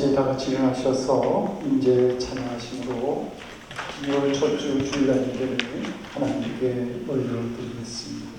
이제 다 같이 일어나셔서 이제 찬양하심으로 2월 첫주 주일날 예배를 하나님께 올려드리겠습니다.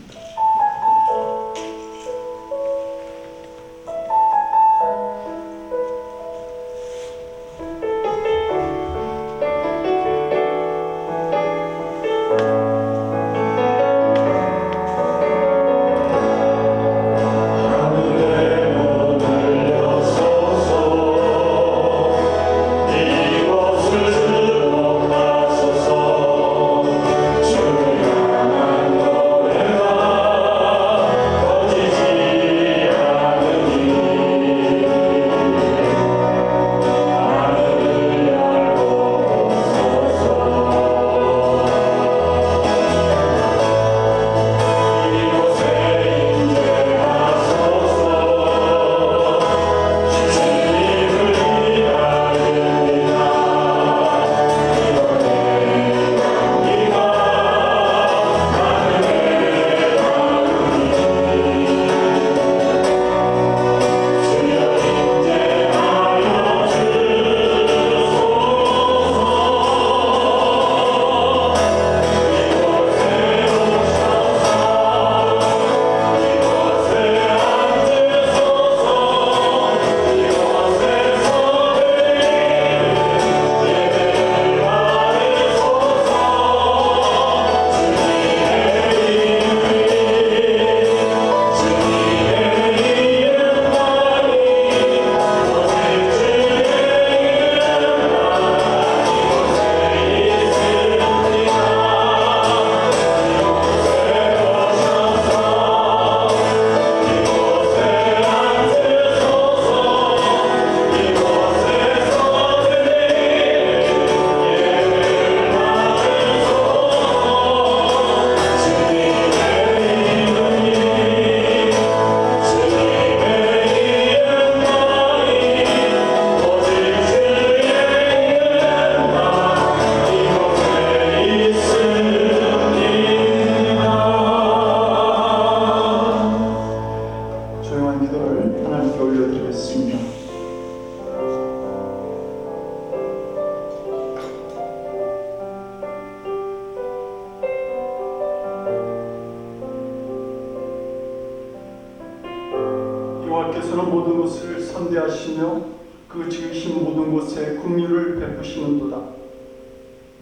여호와께서는 모든 것을 선대하시며 그 지으신 모든 것에 긍휼을 베푸시는도다.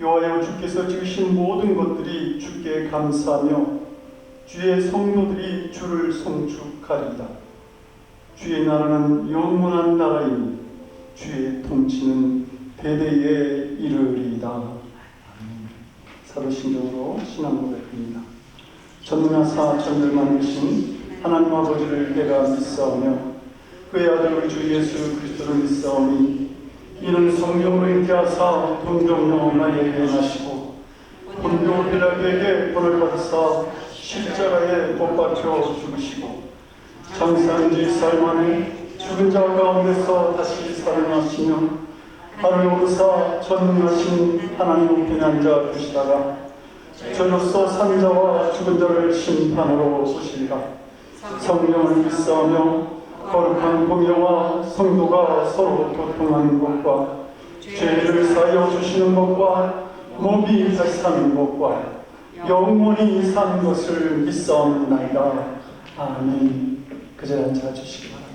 여호와여, 주께서 지으신 모든 것들이 주께 감사하며 주의 성도들이 주를 송축하리이다. 주의 나라는 영원한 나라이니 주의 통치는 대대에 이르리이다. 사도신경으로 신앙 고백합니다. 전능하사 천을 만드신 하나님 아버지를 내가 믿사오며 그의 아들 우리 주 예수 그리스도를 믿사오니 이는 성령으로 잉태하사 동정녀 마리아에게 나시고 본교 빌라도에게 본을 받으사 십자가에 못 박혀 죽으시고 장사한 지 사흘 만에 죽은 자 가운데서 다시 살아나시며 하늘에 오르사 전능하신 하나님 우편에 앉아 계시다가 저로서 산 자와 죽은 자를 심판으로 오시리라. 성령을 믿사오며 거룩한 공예와 성도가 서로 교통하는 것과 죄를 사하여 주시는 것과 몸이 다시 사는 것과 영원히 사는 것을 믿사옵나이다. 아멘. 그 자리에 앉아주시기 바랍니다.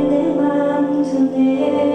내 맘 두네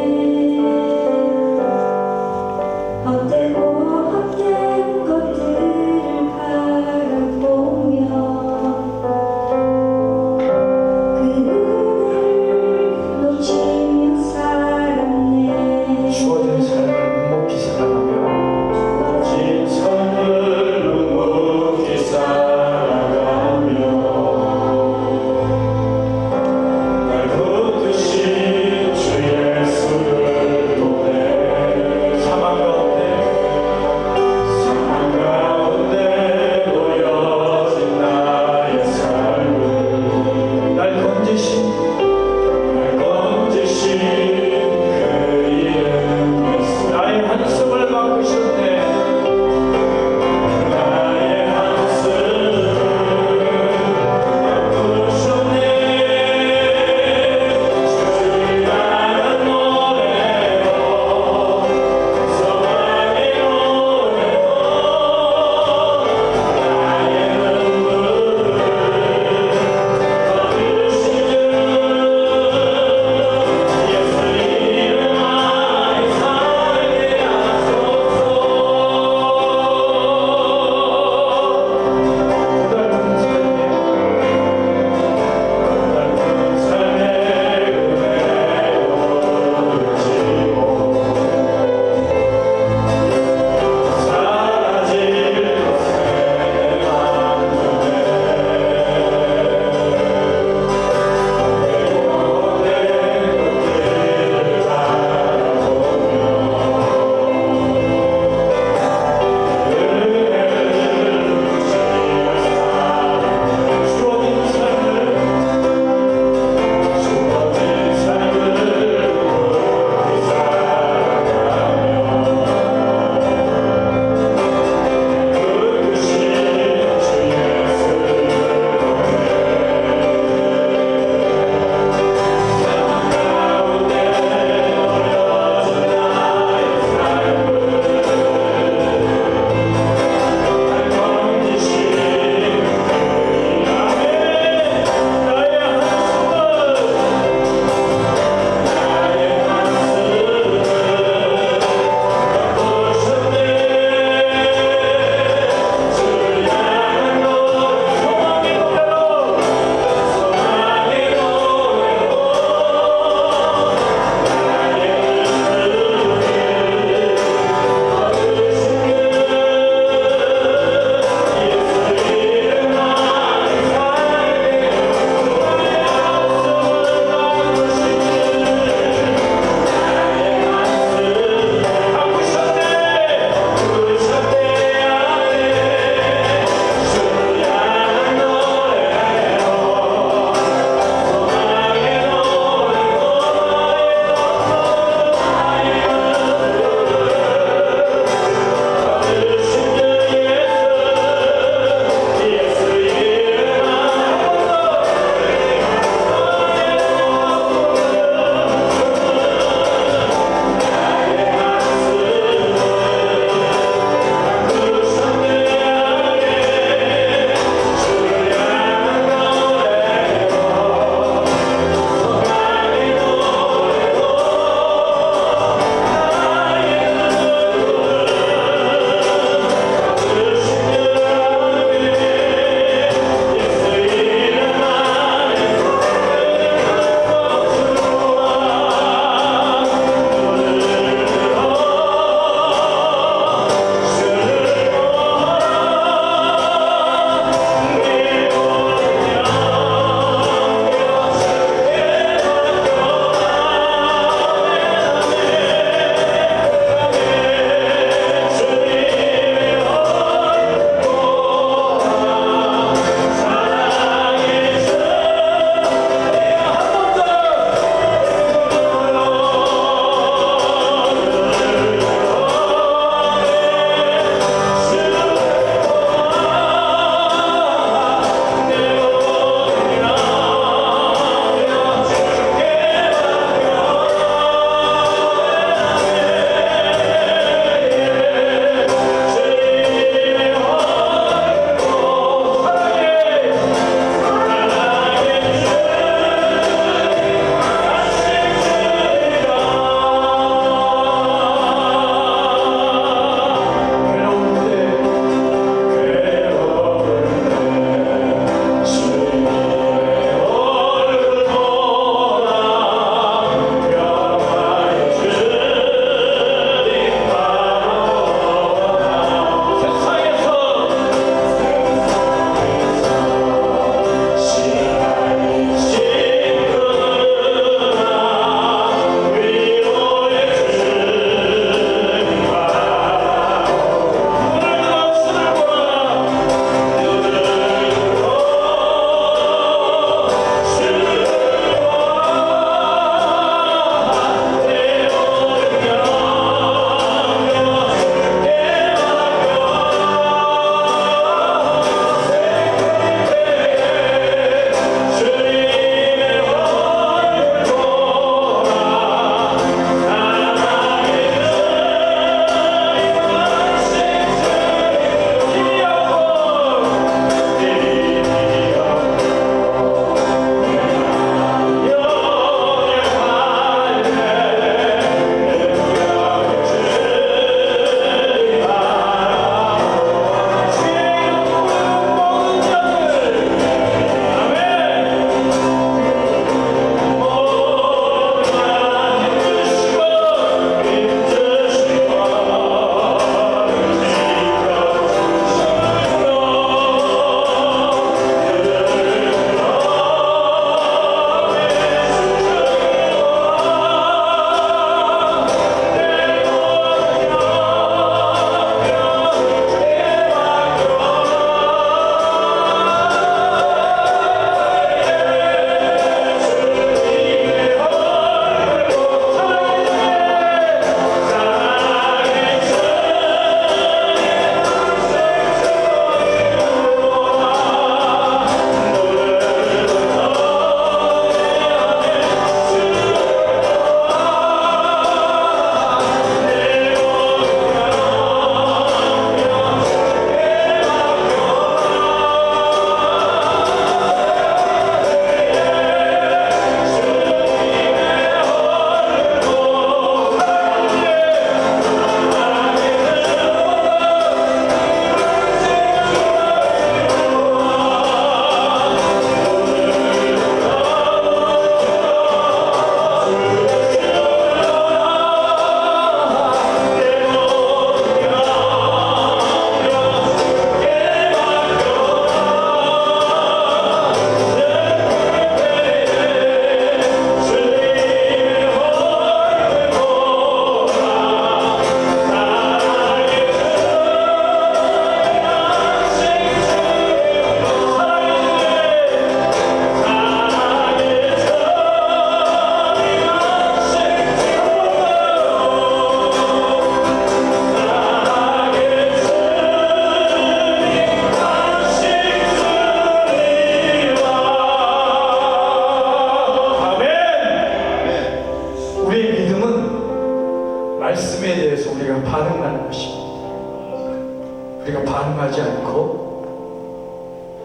변화하지 않고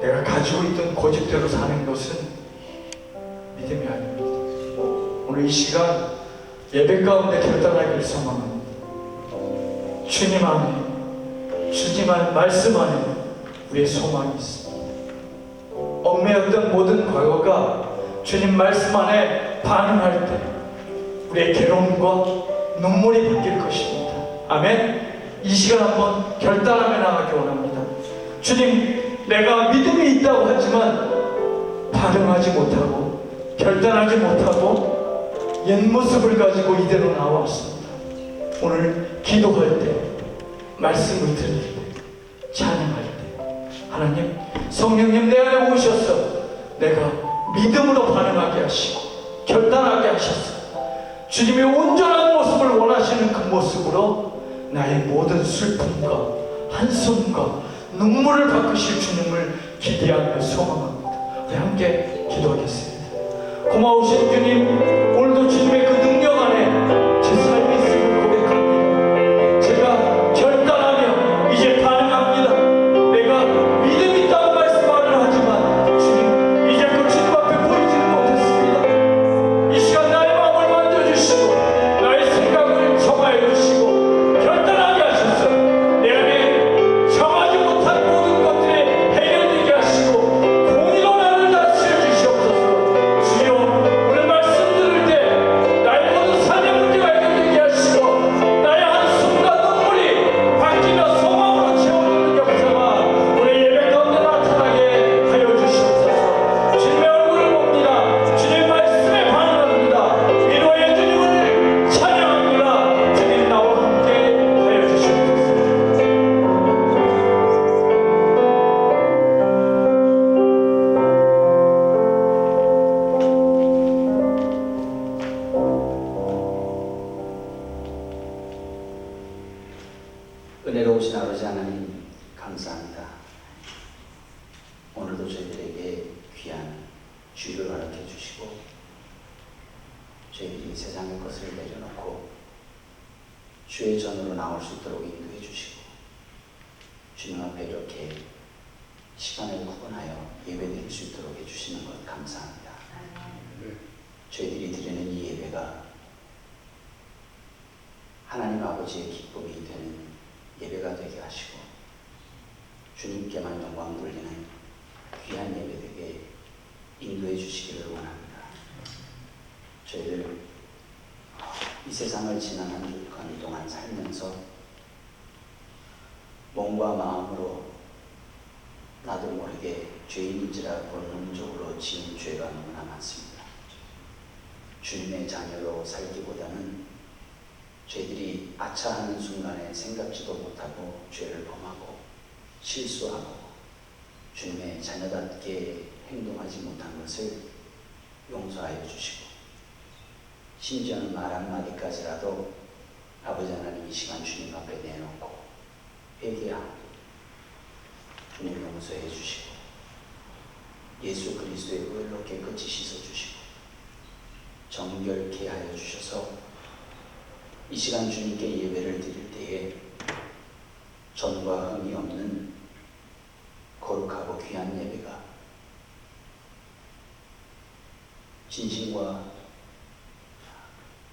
내가 가지고 있던 고집대로 사는 것은 믿음이 아닙니다. 오늘 이 시간 예배 가운데 결단하기를 소망합니다. 주님 안에, 주님 안 말씀 안에 우리의 소망이 있습니다. 얽매였던 모든 과거가 주님 말씀 안에 반응할 때 우리의 괴로움과 눈물이 바뀔 것입니다. 아멘. 이 시간 한번 결단하며 나가기 원합니다. 주님, 내가 믿음이 있다고 하지만 반응하지 못하고 결단하지 못하고 옛 모습을 가지고 이대로 나왔습니다. 오늘 기도할 때, 말씀을 들을 때, 찬양할 때 하나님, 성령님 내 안에 오셔서 내가 믿음으로 반응하게 하시고 결단하게 하셔서 주님의 온전한 모습을 원하시는 그 모습으로 나의 모든 슬픔과 한숨과 눈물을 바꾸실 주님을 기대하며 소망합니다. 우리 함께 기도하겠습니다. 고마우신 주님, 오늘도 주님의 그 능력 안에 제 삶이 있음을 고백합니다. 제가 결단하며 이제 반응합니다. 내가 믿음 있다고 말씀을 하지만 주님, 이제 그 주님 앞에 보이지는 못했습니다. 이 시간 나의 마음을 만져주시고 나의 생각을 정하여 주시고 결단하게 하셔서 내 안에 정하지 못한 모든 것들이 해결되게 하시고 공의로 나를 다스려 주시옵소서. 주여, 오늘 말씀 들을 때 나의 모든 삶의 문제가 해결되게 하시고 나의 한숨과 눈물이 바뀌며 소망으로 채워지는 역사가 우리 예배 가운데 나타나게 하여 주시옵소서. 주님의 얼굴을 봅니다. 주님의 말씀에 반응합니다. 위로의 주님을 찬양합니다. 주님 나와 함께 하여 주시옵소서. 은혜로우신 아버지 하나님, 감사합니다. 오늘도 저희들에게 귀한 주를 허락해 주시고 저희들이 세상의 것을 내려놓고 주의 전으로 나올 수 있도록 인도해 주시고 주님 앞에 이렇게 시간을 구분하여 예배드릴 수 있도록 해주시는 것 감사합니다. 저희들이 드리는 이 예배가 하나님 아버지의 기쁨이 되는 예배가 되게 하시고 주님께만 영광 돌리는 귀한 예배 되게 인도해 주시기를 원합니다. 저희들 이 세상을 지난 한 주간 동안 살면서 몸과 마음으로 나도 모르게 죄인인지라 본능적으로 지은 죄가 너무나 많습니다. 주님의 자녀로 살기보다는 저희들이 아차하는 순간에 생각지도 못하고 죄를 범하고 실수하고 주님의 자녀답게 행동하지 못한 것을 용서하여 주시고 심지어는 말 한마디까지라도 아버지 하나님 이 시간 주님 앞에 내놓고 회개하고 주님 용서해 주시고 예수 그리스도의 보혈로 깨끗이 씻어주시고 정결케 하여 주셔서 이 시간 주님께 예배를 드릴 때에 전과 흠이 없는 거룩하고 귀한 예배가 진심과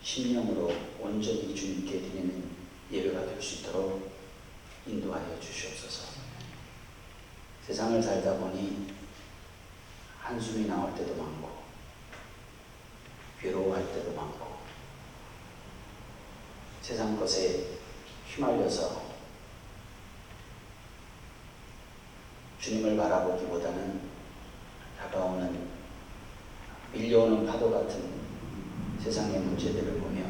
심령으로 온전히 주님께 드리는 예배가 될 수 있도록 인도하여 주시옵소서. 세상을 살다 보니 한숨이 나올 때도 많고 괴로워할 때도 많고 세상 것에 휘말려서 주님을 바라보기보다는 다가오는 밀려오는 파도 같은 세상의 문제들을 보며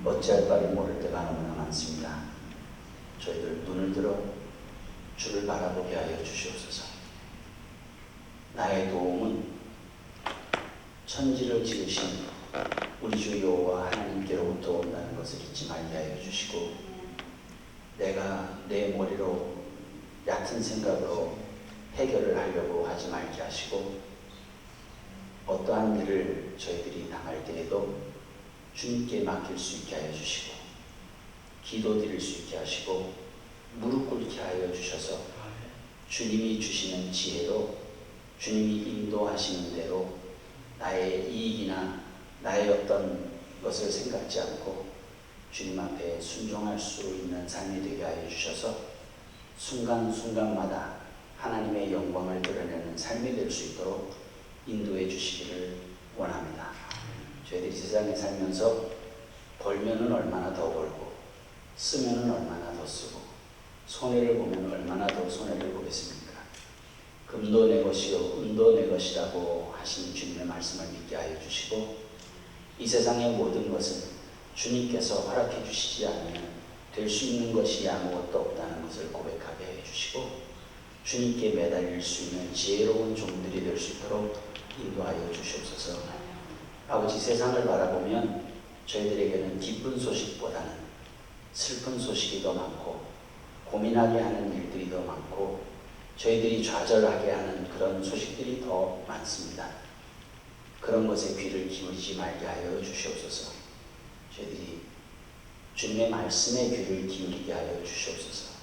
어찌할 바를 모를 때가 너무나 많습니다. 저희들 눈을 들어 주를 바라보게 하여 주시옵소서. 나의 도움은 천지를 지으신 우리 주 여호와 하나님께로부터 온다는 것을 잊지 말게 하여 주시고 내가 내 머리로 얕은 생각으로 해결을 하려고 하지 말게 하시고 어떠한 일을 저희들이 당할 때에도 주님께 맡길 수 있게 하여 주시고 기도 드릴 수 있게 하시고 무릎 꿇게 하여 주셔서 주님이 주시는 지혜로 주님이 인도하시는 대로 나의 이익이나 나의 어떤 것을 생각지 않고 주님 앞에 순종할 수 있는 삶이 되게 하여 주셔서 순간순간마다 하나님의 영광을 드러내는 삶이 될 수 있도록 인도해 주시기를 원합니다. 저희들이 세상에 살면서 벌면은 얼마나 더 벌고 쓰면은 얼마나 더 쓰고 손해를 보면 얼마나 더 손해를 보겠습니까? 금도 내 것이요 은도 내 것이라고 하신 주님의 말씀을 믿게 하여 주시고 이 세상의 모든 것은 주님께서 허락해 주시지 않으면 될 수 있는 것이 아무것도 없다는 것을 고백하게 해 주시고 주님께 매달릴 수 있는 지혜로운 종들이 될 수 있도록 인도하여 주시옵소서. 아버지, 세상을 바라보면 저희들에게는 기쁜 소식보다는 슬픈 소식이 더 많고 고민하게 하는 일들이 더 많고 저희들이 좌절하게 하는 그런 소식들이 더 많습니다. 그런 것에 귀를 기울이지 말게 하여 주시옵소서. 저희들이 주님의 말씀에 귀를 기울이게 하여 주시옵소서.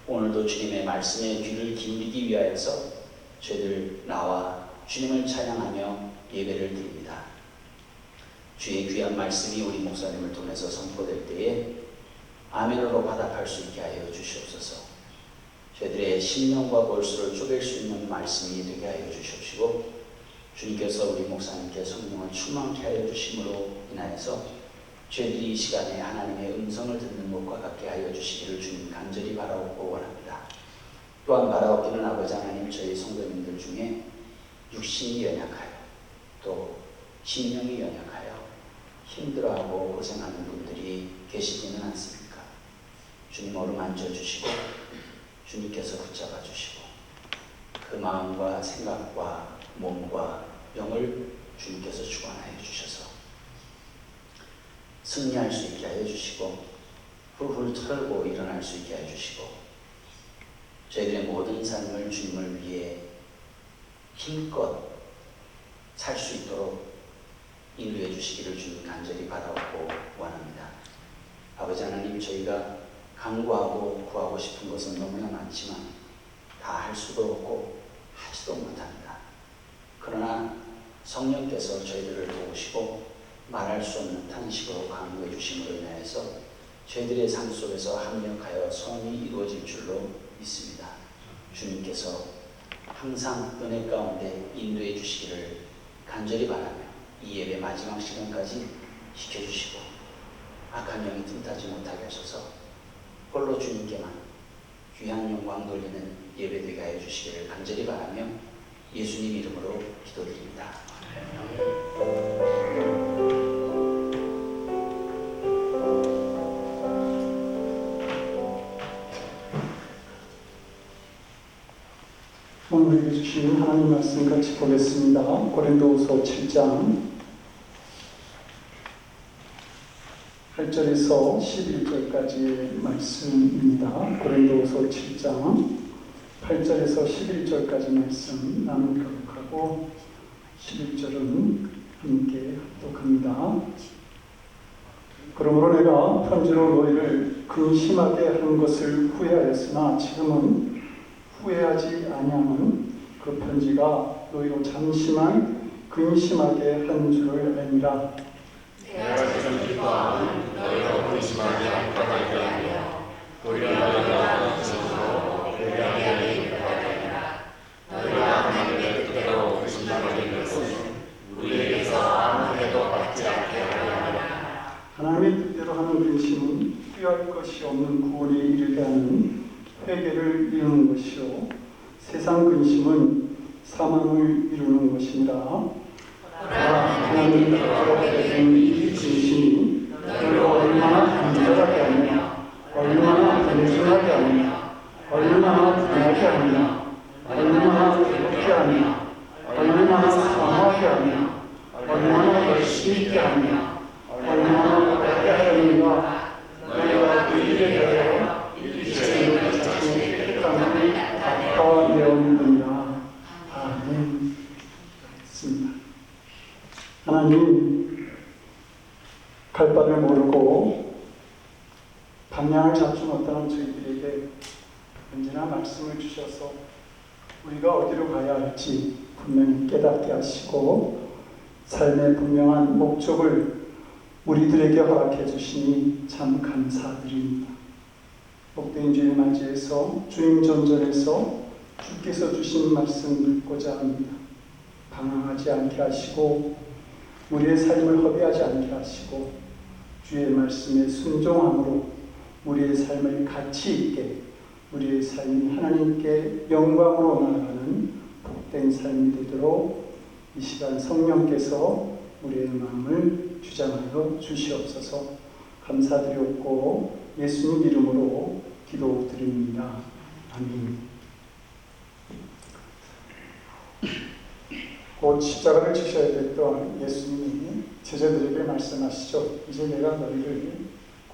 오늘도 주님의 말씀에 귀를 기울이기 위하여서 저희들 나와 주님을 찬양하며 예배를 드립니다. 주의 귀한 말씀이 우리 목사님을 통해서 선포될 때에 아멘으로 화답할 수 있게 하여 주시옵소서. 저희들의 심령과 골수를 쪼갤 수 있는 말씀이 되게 하여 주시옵시고 주님께서 우리 목사님께 성령을 충만케 하여 주심으로 인하여서 저희들이 이 시간에 하나님의 음성을 듣는 것과 같게 하여 주시기를 주님 간절히 바라옵고 원합니다. 또한 바라옵기는 아버지 하나님, 저희 성도님들 중에 육신이 연약하여 또 심령이 연약하여 힘들어하고 고생하는 분들이 계시지는 않습니까? 주님 어루만져 주시고 주님께서 붙잡아 주시고 그 마음과 생각과 몸과 영을 주님께서 주관하여 주셔서 승리할 수 있게 하여 주시고 훌훌 털고 일어날 수 있게 하여 주시고 저희들의 모든 삶을 주님을 위해 힘껏 살 수 있도록 인도해 주시기를 주님 간절히 바라옵고 원합니다. 아버지 하나님, 저희가 간구하고 구하고 싶은 것은 너무나 많지만 다 할 수도 없고 하지도 못합니다. 그러나 성령께서 저희들을 도우시고 말할 수 없는 탄식으로 강구해 주심으로 인하여서 저희들의 삶 속에서 합력하여 소원이 이루어질 줄로 믿습니다. 주님께서 항상 은혜 가운데 인도해 주시기를 간절히 바라며 이 예배 마지막 시간까지 지켜주시고 악한 영이 틈타지 못하게 하셔서 홀로 주님께만 귀한 영광 돌리는 예배 되게 하여 주시기를 간절히 바라며 예수님 이름으로 기도드립니다. 오늘 우리에게 주신 하나님 말씀 같이 보겠습니다. 고린도후서 7장 8절에서 11절까지의 말씀입니다. 고린도후서 7장 8절에서 11절까지 말씀 나누 교독하고 11절은 함께 합독합니다. 그러므로 내가 편지로 너희를 근심하게 한 것을 후회하였으나 지금은 후회하지 아니하는 그 편지가 너희로 잠시만 근심하게 한 줄을 아니라 내가 지금 기뻐함은 너희로 근심하게 할 것이 아니라 오히려 너희가 근심으로 회개하게 하는 것이 아니라 너희가 하나님의 뜻대로 근심하게 된 것은 우리에게서 아무 해도 받지 않게 하려 함이라. 하나님의 뜻대로 하는 근심은 후회할 것이 없는 구원에 이르게 하는 회개를 이루는 것이요 세상 근심은 사망을 이루는 것이니라. 하나님 뜻대로 된 이 근심이 너희를 얼마나 간절하게 하느냐, 얼마나 단순하게 하느냐, 얼마나 분하게 하느냐, 얼마나 괴롭게 하느냐, 얼마나 사모하게 하느냐, 얼마나 열심히 있게 하느냐, 얼마나 오래 하느냐. 너희가 그 일에 대하여 일체의 자신의 택함을 아까워내었느니라. 아멘. 그렇습니다. 하나님, 갈 바를 모르고 방향을 잡지 못하는 저희들에게 언제나 언제나 말씀을 주셔서 우리가 어디로 가야 할지 분명히 깨닫게 하시고 삶의 분명한 목적을 우리들에게 허락해 주시니 참 감사드립니다. 복된 주일 맞이해서 주님 전전에서 주께서 주신 말씀 듣고자 합니다. 방황하지 않게 하시고 우리의 삶을 허비하지 않게 하시고 주의 말씀에 순종함으로 우리의 삶을 가치 있게 우리의 삶이 하나님께 영광으로 나아가는 복된 삶이 되도록 이 시간 성령께서 우리의 마음을 주장하여 주시옵소서. 감사드리옵고 예수님 이름으로 기도드립니다. 아멘. 곧 십자가를 지셔야 됐던 예수님이 제자들에게 말씀하시죠. 이제 내가 너희를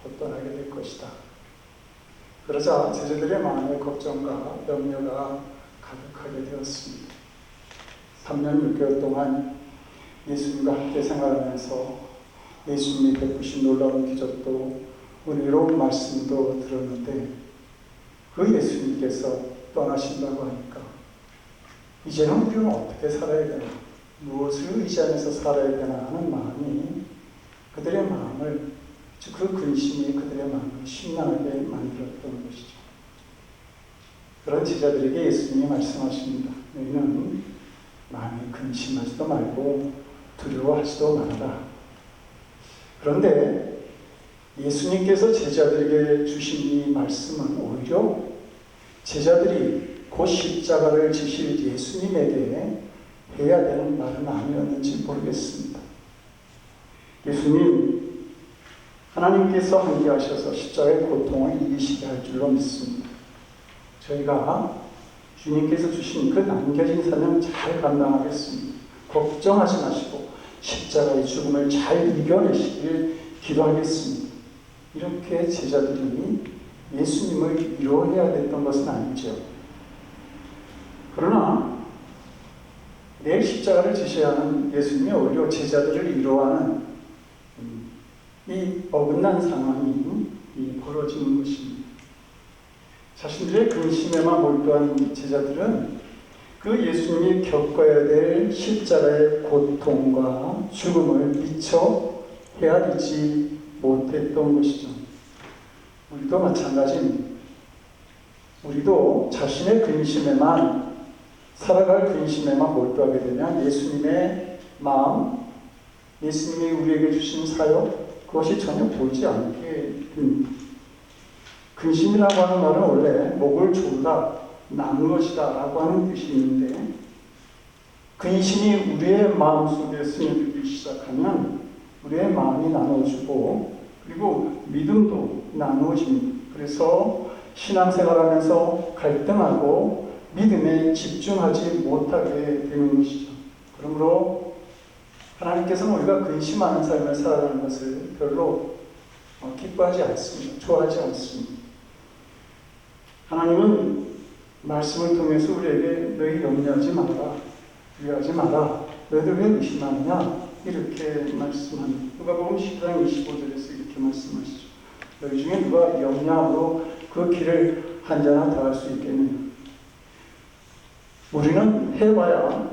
곧 떠나게 될 것이다. 그러자 제자들의 마음의 걱정과 염려가 가득하게 되었습니다. 3년 6개월 동안 예수님과 함께 생활하면서 예수님이 베푸신 놀라운 기적도 은혜로운 말씀도 들었는데 그 예수님께서 떠나신다고 하니까 이제는 우리는 어떻게 살아야 되나, 무엇을 의지하면서 살아야 되나 하는 마음이 그들의 마음을, 그 근심이 그들의 마음을 심란하게 만들었던 것이죠. 그런 제자들에게 예수님이 말씀하십니다. 너희는 마음이 근심하지도 말고 두려워하지도 말아라. 그런데 예수님께서 제자들에게 주신 이 말씀은 오히려 제자들이 곧 십자가를 지실 예수님에게 해야 되는 말은 아니었는지 모르겠습니다. 예수님, 하나님께서 함께 하셔서 십자가의 고통을 이기시게 할 줄로 믿습니다. 저희가 주님께서 주신 그 남겨진 사명 잘 감당하겠습니다. 걱정하지 마시고 십자가의 죽음을 잘 이겨내시길 기도하겠습니다. 이렇게 제자들이 예수님을 위로해야 됐던 것은 아니죠. 그러나 내일 십자가를 지셔야 하는 예수님이 오히려 제자들을 위로하는 이 어긋난 상황이 벌어지는 것입니다. 자신들의 근심에만 몰두한 제자들은 그 예수님이 겪어야 될 십자가의 고통과 죽음을 미처 헤아리지 못했던 것이죠. 우리도 마찬가지입니다. 우리도 자신의 근심에만 살아갈 근심에만 몰두하게 되면 예수님의 마음, 예수님이 우리에게 주신 사역, 그것이 전혀 보이지 않게 됩니다. 근심이라고 하는 말은 원래 목을 졸다, 난 것이다 라고 하는 뜻이 있는데, 근심이 우리의 마음속에 스며들기 시작하면 우리의 마음이 나눠지고 그리고 믿음도 나누어집니다. 그래서 신앙생활하면서 갈등하고 믿음에 집중하지 못하게 되는 것이죠. 그러므로 하나님께서는 우리가 근심하는 삶을 살아가는 것을 별로 기뻐하지 않습니다. 좋아하지 않습니다. 하나님은 말씀을 통해서 우리에게 너희 염려하지 마라, 두려워하지 마라, 너희들 왜 의심하느냐 이렇게 말씀합니다. 누가복음 10장 25절에서 이렇게 말씀하시죠. 너희 중에 누가 염려함으로 그 길을 한자나 더할 수 있겠느냐. 우리는 해봐야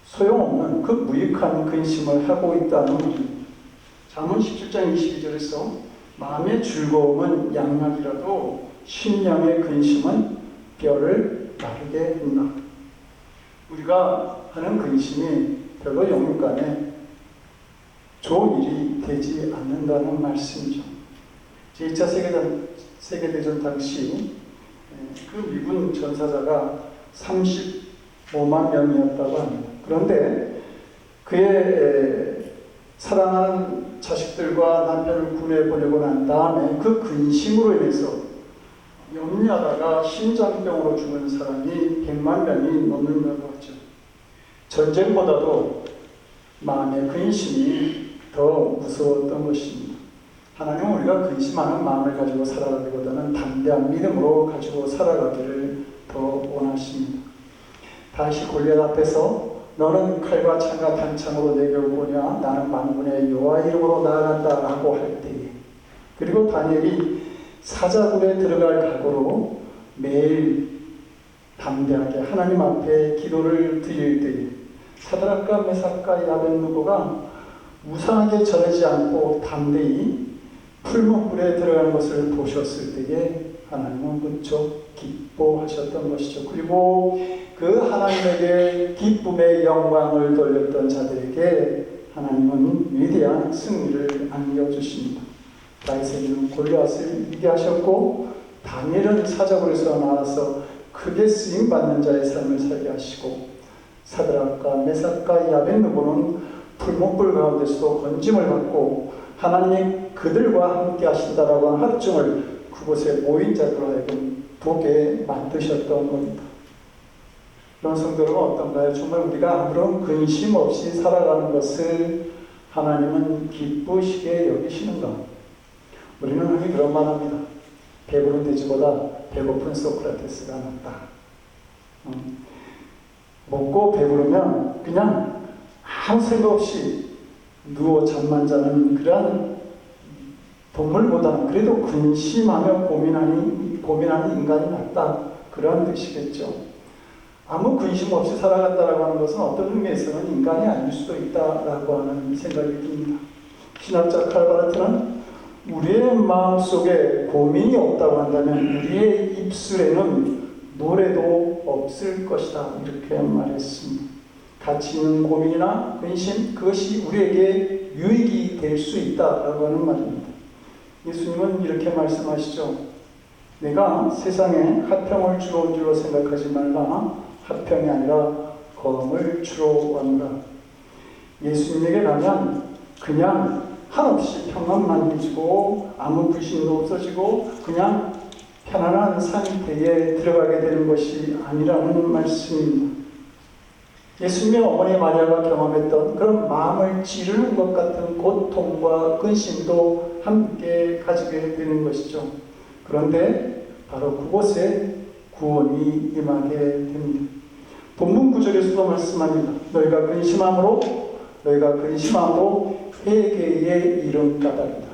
소용없는 그 무익한 근심을 하고 있다는 것입니다. 잠언 17장 22절에서 마음의 즐거움은 양락이라도 심령의 근심은 뼈를 마르게 한다. 우리가 하는 근심이 별로 영육간에 좋은 일이 되지 않는다는 말씀이죠. 제2차 세계대전 당시 그 미군 전사자가 35만 명이었다고 합니다. 그런데 그의 사랑하는 자식들과 남편을 군에 보내고 난 다음에 그 근심으로 인해서 염려하다가 심장병으로 죽은 사람이 100만 명이 넘는다고 하죠. 전쟁보다도 마음의 근심이 더 무서웠던 것입니다. 하나님은 우리가 근심하는 마음을 가지고 살아가기보다는 담대한 믿음으로 가지고 살아가기를 더 원하십니다. 다시 골리앗 앞에서 너는 칼과 창과 단창으로 내게 오냐 나는 만군의 여호와 이름으로 나아간다 라고 할 때에, 그리고 다니엘이 사자굴에 들어갈 각오로 매일 담대하게 하나님 앞에 기도를 드릴 때에 사드락과 메삭과 야벳느고가 무상하게 절하지 않고 담대히 풀무불에 들어가는 것을 보셨을 때에 하나님은 무척 기뻐하셨던 것이죠. 그리고 그 하나님에게 기쁨의 영광을 돌렸던 자들에게 하나님은 위대한 승리를 안겨주십니다. 다윗은 골리앗을 이기게 하셨고 다니엘은 사자굴에서 나와서 크게 쓰임받는 자의 삶을 살게 하시고 사드락과 메삭과 야벳느고는 풀목불 가운데서도 건짐을 받고 하나님이 그들과 함께 하신다라고 하는 확증을 그곳에 모인 자들로 하여금 보게 만드셨던 겁니다. 그런 성도는 어떤가요? 정말 우리가 아무런 근심 없이 살아가는 것을 하나님은 기쁘시게 여기시는가? 우리는 흔히 그런 말 합니다. 배부른 돼지보다 배고픈 소크라테스가 낫다. 먹고 배부르면 그냥 아무 생각 없이 누워 잠만 자는 그런 동물보다는 그래도 근심하며 고민하는 인간이 낫다. 그런 뜻이겠죠. 아무 근심 없이 살아간다라고 하는 것은 어떤 의미에서는 인간이 아닐 수도 있다라고 하는 생각이 듭니다. 신학자 칼바르트는 우리의 마음속에 고민이 없다고 한다면 우리의 입술에는 노래도 없을 것이다. 이렇게 말했습니다. 가치 있는 고민이나 근심, 그것이 우리에게 유익이 될 수 있다라고 하는 말입니다. 예수님은 이렇게 말씀하시죠. 내가 세상에 화평을 주러 온 줄로 생각하지 말라. 화평이 아니라 검을 주러 왔노라. 예수님에게 가면 그냥 한없이 평안만 해지고 아무 불신도 없어지고 그냥 편안한 상태에 들어가게 되는 것이 아니라는 말씀입니다. 예수님의 어머니 마리아가 경험했던 그런 마음을 찌르는 것 같은 고통과 근심도 함께 가지게 되는 것이죠. 그런데 바로 그곳에 구원이 임하게 됩니다. 본문 9절에서도 말씀합니다. 너희가 근심함으로 회개에 이른 까닭이다.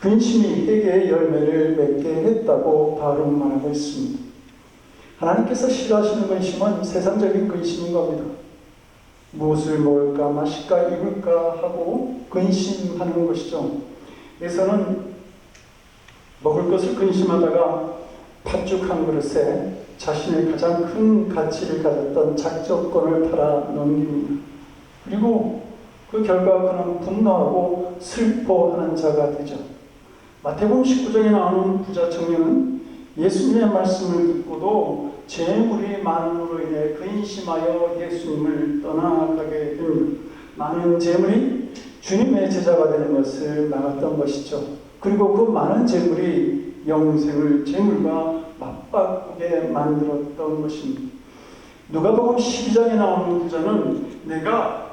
근심이 회개의 열매를 맺게 했다고 바울은 말하고 있습니다. 하나님께서 싫어하시는 근심은 세상적인 근심인 겁니다. 무엇을 먹을까 마실까 입을까 하고 근심하는 것이죠. 그래서는 먹을 것을 근심하다가 팥죽 한 그릇에 자신의 가장 큰 가치를 가졌던 작전권을 팔아 넘깁니다. 그리고 그 결과 그는 분노하고 슬퍼하는 자가 되죠. 마태복음 19장에 나오는 부자 청년은 예수님의 말씀을 듣고도 재물이 많음으로 인해 근심하여 예수님을 떠나가게 됩니다. 많은 재물이 주님의 제자가 되는 것을 막았던 것이죠. 그리고 그 많은 재물이 영생을 재물과 맞바꾸게 만들었던 것입니다. 누가복음 12장에 나오는 부자는 내가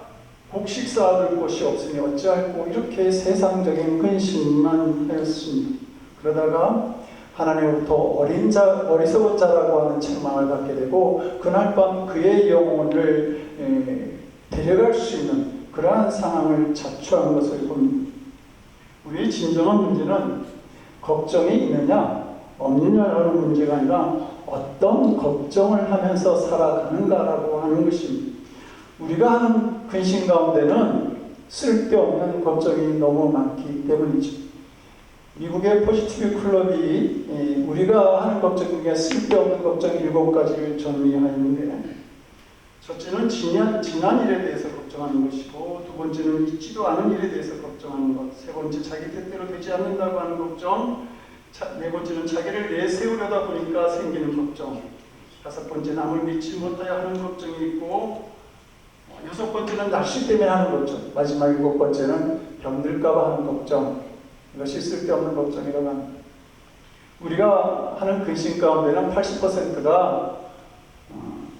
곡식 쌓아둘 곳이 없으니 어찌할꼬 이렇게 세상적인 근심만 하였습니다. 그러다가 하나님으로부터 어리석은 자라고 하는 책망을 받게 되고 그날 밤 그의 영혼을 데려갈 수 있는 그러한 상황을 자초한 것을 봅니다. 우리의 진정한 문제는 걱정이 있느냐 없느냐라는 문제가 아니라 어떤 걱정을 하면서 살아가는가라고 하는 것입니다. 우리가 하는 근심 가운데는 쓸데없는 걱정이 너무 많기 때문이죠. 미국의 포지티브 클럽이 우리가 하는 걱정 중에 쓸데없는 걱정 7가지를 정리하였는데 첫째는 지난 일에 대해서 걱정하는 것이고 두 번째는 있지도 않은 일에 대해서 걱정하는 것, 세 번째 자기 뜻대로 되지 않는다고 하는 걱정, 네 번째는 자기를 내세우려다 보니까 생기는 걱정, 다섯 번째 남을 믿지 못하여 하는 걱정이 있고 여섯 번째는 날씨 때문에 하는 걱정, 마지막 일곱 번째는 병들까봐 하는 걱정. 이것이 쓸데없는 걱정이라고 합니다. 우리가 하는 근심 가운데는 80%가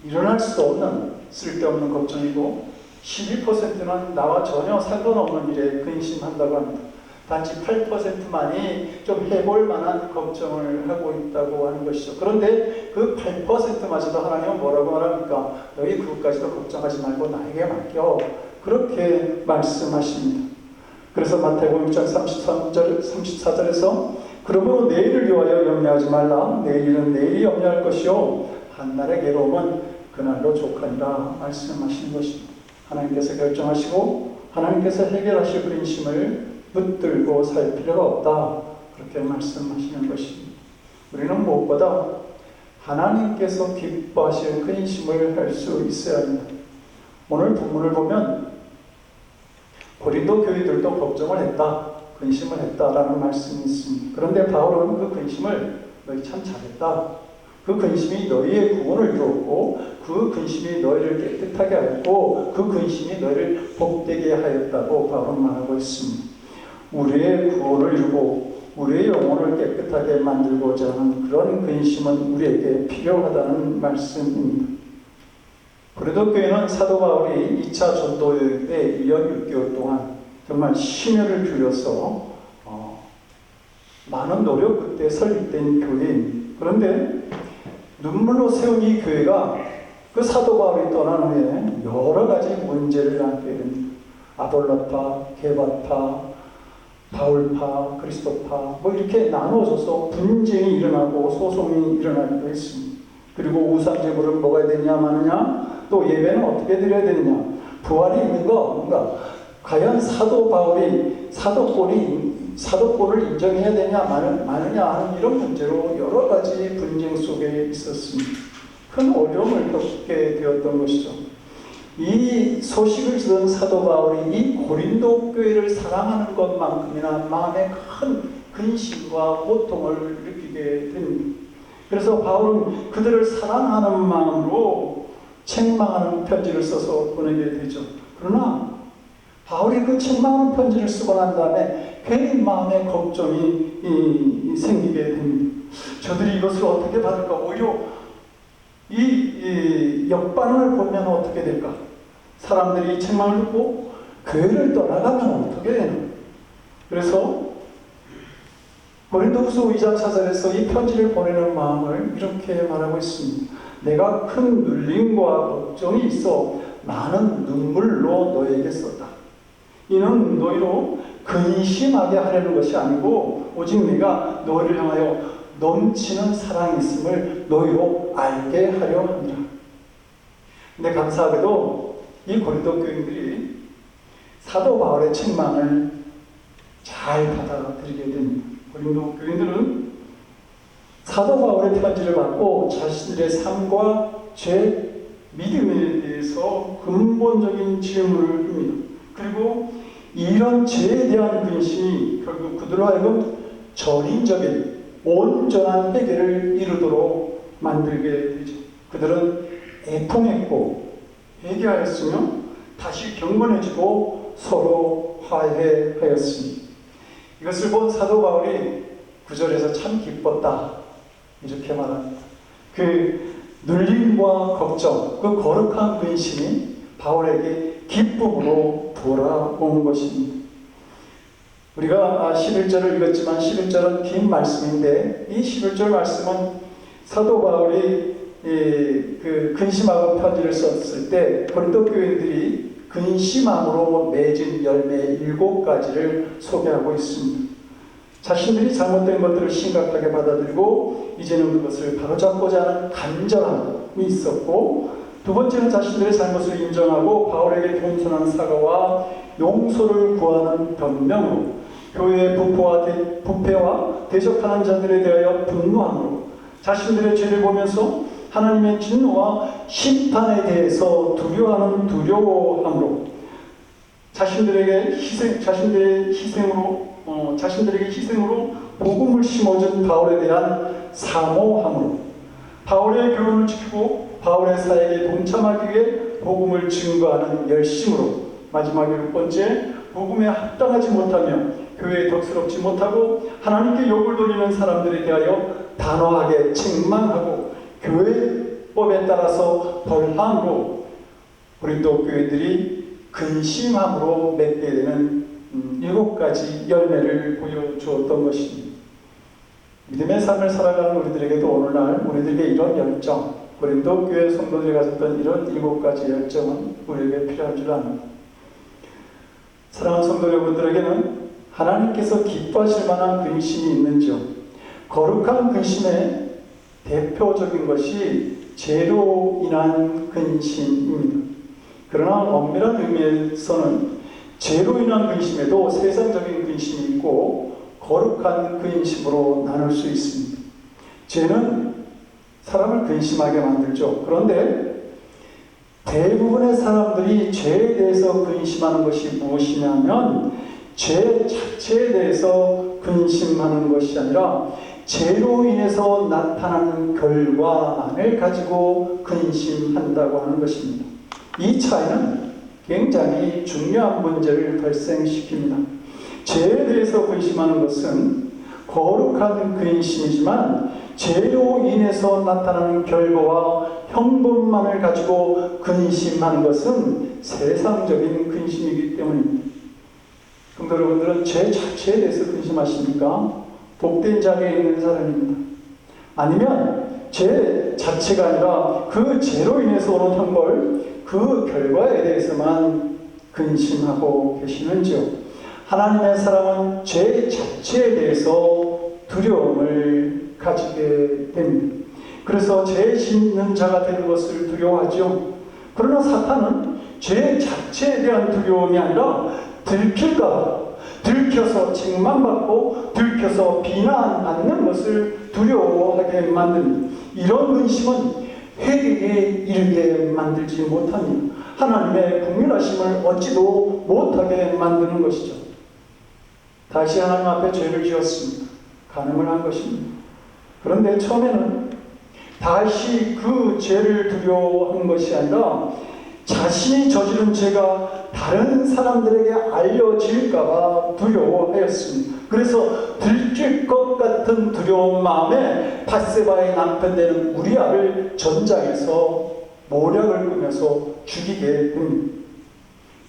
일어날 수도 없는 쓸데없는 걱정이고 12%는 나와 전혀 상관없는 일에 근심한다고 합니다. 단지 8%만이 좀 해볼 만한 걱정을 하고 있다고 하는 것이죠. 그런데 그 8%마저도 하나님은 뭐라고 말합니까? 너희 그것까지도 걱정하지 말고 나에게 맡겨. 그렇게 말씀하십니다. 그래서 마태복음 6장 34절에서 그러므로 내일을 위하여 염려하지 말라. 내일은 내일이 염려할 것이요 한날의 괴로움은 그날로 족하니라 말씀하시는 것입니다. 하나님께서 결정하시고 하나님께서 해결하실 근심을 붙들고 살 필요가 없다. 그렇게 말씀하시는 것입니다. 우리는 무엇보다 하나님께서 기뻐하시는 근심을 할 수 있어야 합니다. 오늘 본문을 보면 고린도 교회들도 걱정을 했다, 근심을 했다라는 말씀이 있습니다. 그런데 바울은 그 근심을 너희 참 잘했다. 그 근심이 너희의 구원을 이루었고 그 근심이 너희를 깨끗하게 하였고 그 근심이 너희를 복되게 하였다고 바울은 말하고 있습니다. 우리의 구원을 이루고 우리의 영혼을 깨끗하게 만들고자 하는 그런 근심은 우리에게 필요하다는 말씀입니다. 고린도 교회는 사도 바울이 2차 전도여행 때 1년 6개월 동안 정말 심혈을 기울여서 많은 노력 끝에 설립된 교회입니다. 그런데 눈물로 세운 이 교회가 그 사도 바울이 떠난 후에 여러 가지 문제를 안게 됩니다. 아볼로파, 게바파, 바울파, 그리스도파 뭐 이렇게 나누어져서 분쟁이 일어나고 소송이 일어나기도 했습니다. 그리고 우상제물을 먹어야 되냐 마느냐, 또 예배는 어떻게 드려야 되느냐, 부활이 있는가 없는가, 과연 사도 바울이 사도권을 인정해야 되냐 마느냐 하는 이런 문제로 여러 가지 분쟁 속에 있었습니다. 큰 어려움을 겪게 되었던 것이죠. 이 소식을 들은 사도 바울이 이 고린도 교회를 사랑하는 것만큼이나 마음에 큰 근심과 고통을 느끼게 됩니다. 그래서 바울은 그들을 사랑하는 마음으로 책망하는 편지를 써서 보내게 되죠. 그러나 바울이 그 책망하는 편지를 쓰고 난 다음에 괜히 마음에 걱정이 생기게 됩니다. 저들이 이것을 어떻게 받을까? 오히려 이 역반응을 보면 어떻게 될까? 사람들이 이 책망을 듣고 교회를 떠나가면 어떻게 되나? 그래서 고린도후서 2장 4절에서 이 편지를 보내는 마음을 이렇게 말하고 있습니다. 내가 큰 눌림과 걱정이 있어 많은 눈물로 너에게 썼다. 이는 너희로 근심하게 하려는 것이 아니고 오직 내가 너희를 향하여 넘치는 사랑이 있음을 너희로 알게 하려 합니다. 근데 감사하게도 이 고린도 교인들이 사도 바울의 책망을 잘 받아들이게 됩니다. 고린도 교인들은 사도 바울의 편지를 받고 자신들의 삶과 죄, 믿음에 대해서 근본적인 질문을 합니다. 그리고 이런 죄에 대한 근심이 결국 그들로 하여금 전인적인 온전한 회개를 이루도록 만들게 되죠. 그들은 애통했고 회개하였으며 다시 경건해지고 서로 화해하였습니다. 이것을 본 사도 바울이 9절에서 참 기뻤다 이렇게 말합니다. 그 눌림과 걱정, 그 거룩한 근심이 바울에게 기쁨으로 돌아온 것입니다. 우리가 11절을 읽었지만 11절은 긴 말씀인데 이 11절 말씀은 사도 바울이 그 근심하고 편지를 썼을 때 고린도 교인들이 근심함으로 맺은 열매 7가지를 소개하고 있습니다. 자신들이 잘못된 것들을 심각하게 받아들이고 이제는 그것을 바로잡고자 하는 간절함이 있었고, 두 번째는 자신들의 잘못을 인정하고 바울에게 겸손한 사과와 용서를 구하는 변명으로 교회의 부패와 대적하는 자들에 대하여 분노함으로 자신들의 죄를 보면서 하나님의 진노와 심판에 대해서 두려워함으로 자신들에게 희생으로 복음을 심어준 바울에 대한 사모함으로 바울의 교훈을 지키고 바울의 사역에 동참하기 위해 복음을 증거하는 열심으로 마지막 6번째, 복음에 합당하지 못하며 교회에 덕스럽지 못하고 하나님께 욕을 돌리는 사람들에 대하여 단호하게 책망하고 교회법에 따라서 벌함으로 고린도 교회들이 근심함으로 맺게 되는 7가지 열매를 보여주었던 것입니다. 믿음의 삶을 살아가는 우리들에게도 오늘날 우리들에게 이런 열정, 고린도 교회 성도들이 가졌던 이런 7가지 열정은 우리에게 필요한 줄 압니다. 사랑하는 성도 여러분들에게는 하나님께서 기뻐하실 만한 근심이 있는지요? 거룩한 근심의 대표적인 것이 죄로 인한 근심입니다. 그러나 엄밀한 의미에서는 죄로 인한 근심에도 세상적인 근심이 있고 거룩한 근심으로 나눌 수 있습니다. 죄는 사람을 근심하게 만들죠. 그런데 대부분의 사람들이 죄에 대해서 근심하는 것이 무엇이냐면 죄 자체에 대해서 근심하는 것이 아니라 죄로 인해서 나타나는 결과만을 가지고 근심한다고 하는 것입니다. 이 차이는 굉장히 중요한 문제를 발생시킵니다. 죄에 대해서 근심하는 것은 거룩한 근심이지만 죄로 인해서 나타나는 결과와 형벌만을 가지고 근심하는 것은 세상적인 근심이기 때문입니다. 그럼 여러분들은 죄 자체에 대해서 근심하십니까? 복된 자리에 있는 사람입니다. 아니면 죄 자체가 아니라 그 죄로 인해서 오는 형벌, 그 결과에 대해서만 근심하고 계시는지요? 하나님의 사람은 죄 자체에 대해서 두려움을 가지게 됩니다. 그래서 죄 짓는 자가 되는 것을 두려워하죠. 그러나 사탄은 죄 자체에 대한 두려움이 아니라 들켜서 책망받고 들켜서 비난받는 것을 두려워하게 만듭니다. 이런 근심은 회개에 이르게 만들지 못합니다. 하나님의 국민하심을 얻지도 못하게 만드는 것이죠. 다시 하나님 앞에 죄를 지었습니다. 간음을 한 것입니다. 그런데 처음에는 다시 그 죄를 두려워한 것이 아니라 자신이 저지른 죄가 다른 사람들에게 알려질까봐 두려워하였습니다. 그래서 들킬 것 같은 두려운 마음에 밧세바의 남편 되는 우리아를 전장에서 모략을 꾸며서 죽이게 됩니다.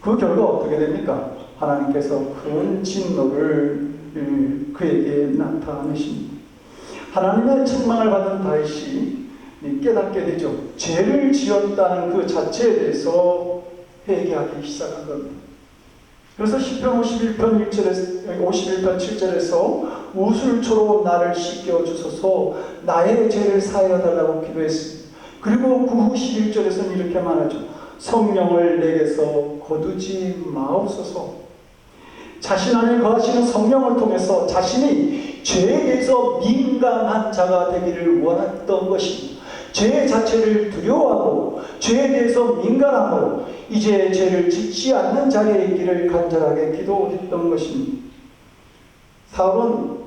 그 결과 어떻게 됩니까? 하나님께서 큰 진노를 그에게 나타내십니다. 하나님의 책망을 받은 다윗이 깨닫게 되죠. 죄를 지었다는 그 자체에 대해서 회개하기 시작한 겁니다. 그래서 시편 51편 7절에서 우슬초로 나를 씻겨주소서 나의 죄를 사하여달라고 기도했습니다. 그리고 그 후 11절에서는 이렇게 말하죠. 성령을 내게서 거두지 마옵소서. 자신 안에 거하시는 성령을 통해서 자신이 죄에 대해서 민감한 자가 되기를 원했던 것입니다. 죄 자체를 두려워하고 죄에 대해서 민감함으로 이제 죄를 짓지 않는 자리에 있기를 간절하게 기도했던 것입니다. 사울은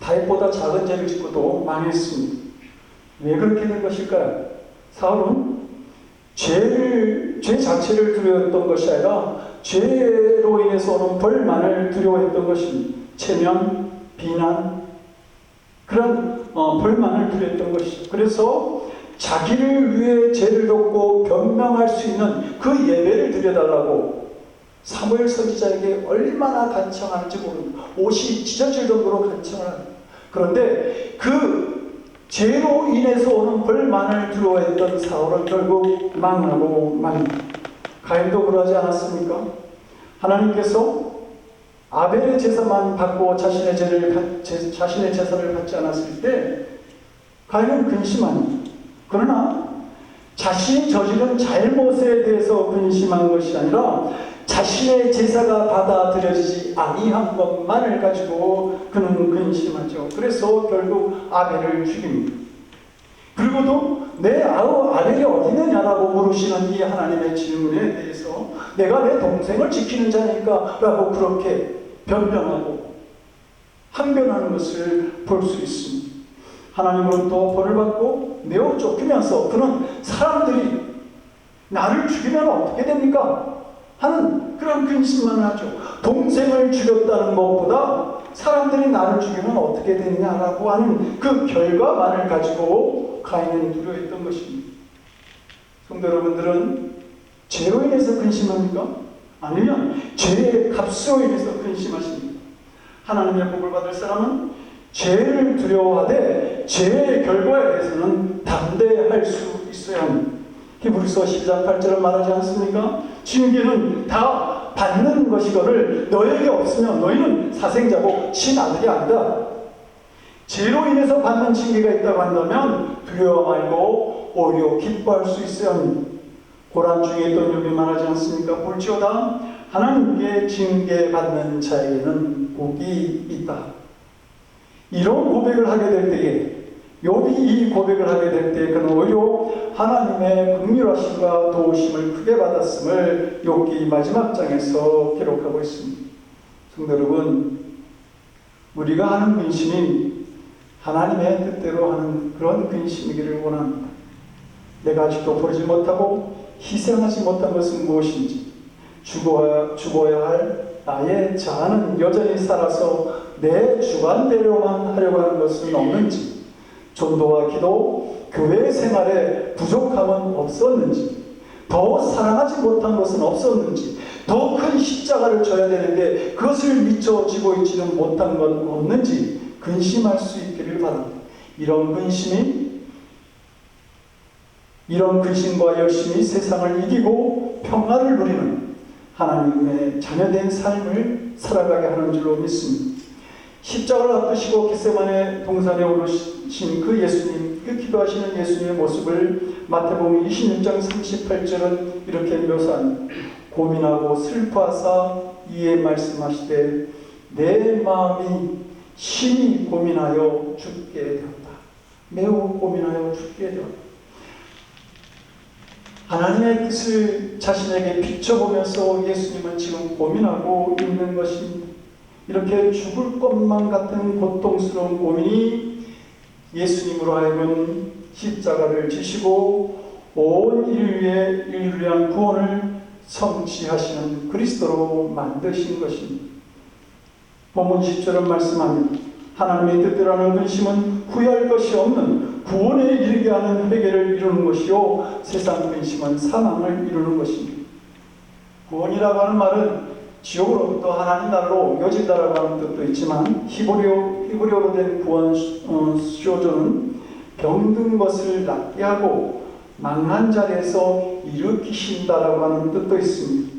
다윗보다 작은 죄를 짓고도 망했습니다. 왜 그렇게 된 것일까요? 사울은 죄 자체를 두려워했던 것이 아니라 죄로 인해서 오는 벌만을 두려워했던 것입니다. 체면, 비난, 그런 벌만을 두려웠던 것이죠. 그래서 자기를 위해 죄를 덮고 변명할 수 있는 그 예배를 드려달라고 사무엘 선지자에게 얼마나 간청하는지 모릅니다. 옷이 찢어질 정도로 간청을 합니다. 그런데 그 죄로 인해서 오는 벌만을 두려워했던 사울은 결국 망하고 맙니다. 가인도 그러지 않았습니까? 하나님께서 아벨의 제사만 받고 자신의 제사를 받지 않았을 때 가인은 근심합니다. 그러나 자신이 저지른 잘못에 대해서 근심한 것이 아니라 자신의 제사가 받아들여지지 아니한 것만을 가지고 그는 근심하죠. 그래서 결국 아벨을 죽입니다. 그리고도 내 아우 아벨이 어디 있느냐라고 물으시는 이 하나님의 질문에 대해서 내가 내 동생을 지키는 자니까 라고 그렇게 변명하고 항변하는 것을 볼 수 있습니다. 하나님으로부터 벌을 받고 매우 쫓기면서 그는 사람들이 나를 죽이면 어떻게 됩니까? 하는 그런 근심만 하죠. 동생을 죽였다는 것보다 사람들이 나를 죽이면 어떻게 되느냐라고 하는 그 결과만을 가지고 가인은 두려워했던 것입니다. 성도 여러분들은 죄로 인해서 근심합니까? 아니면 죄의 값으로 인해서 근심하십니까? 하나님의 복을 받을 사람은 죄를 두려워하되 죄의 결과에 대해서는 담대할 수 있어야 합니다. 히브리서 12장 8절은 말하지 않습니까? 징계는 다 받는 것이거늘 너에게 없으면 너희는 사생자고 친아들이 아니다. 죄로 인해서 받는 징계가 있다고 한다면 두려워 말고 오히려 기뻐할 수 있어야 합니다. 고난 중에 있던 욥이 말하지 않습니까? 볼지어다 하나님께 징계받는 자에게는 복이 있다. 이런 고백을 하게 될 때에, 욥이 이 고백을 하게 될 때 그는 오히려 하나님의 긍휼하심과 도우심을 크게 받았음을 욥기 마지막 장에서 기록하고 있습니다. 성도 여러분, 우리가 하는 근심이 하나님의 뜻대로 하는 그런 근심이기를 원합니다. 내가 아직도 버리지 못하고 희생하지 못한 것은 무엇인지, 죽어야 할 나의 자아는 여전히 살아서 내 주관대로만 하려고 하는 것은 없는지, 전도와 기도, 교회 생활에 부족함은 없었는지, 더 사랑하지 못한 것은 없었는지, 더 큰 십자가를 져야 되는데 그것을 미처 지고 있지는 못한 건 없는지 근심할 수 있기를 바랍니다. 이런 근심과 열심이 세상을 이기고 평화를 누리는 하나님의 자녀된 삶을 살아가게 하는 줄로 믿습니다. 십자가를 앞두시고 겟세마네 동산에 오르신 그 예수님, 그 기도하시는 예수님의 모습을 마태복음 26장 38절은 이렇게 묘사합니다. 고민하고 슬퍼하사 이에 말씀하시되 내 마음이 심히 고민하여 죽게 되었다. 매우 고민하여 죽게 되었다. 하나님의 뜻을 자신에게 비춰보면서 예수님은 지금 고민하고 있는 것입니다. 이렇게 죽을 것만 같은 고통스러운 고민이 예수님으로 하여금 십자가를 지시고 온 인류를 위한 구원을 성취하시는 그리스도로 만드신 것입니다. 본문 10절은 말씀합니다. 하나님의 뜻대로 하는 근심은 후회할 것이 없는 구원에 이르게 하는 회개를 이루는 것이요 세상 근심은 사망을 이루는 것입니다. 구원이라고 하는 말은 지옥으로부터 하나님 나라로 옮겨진다라고 하는 뜻도 있지만 히브리어로 된 구원 쇼조는 병든 것을 낫게 하고 망한 자리에서 일으키신다라고 하는 뜻도 있습니다.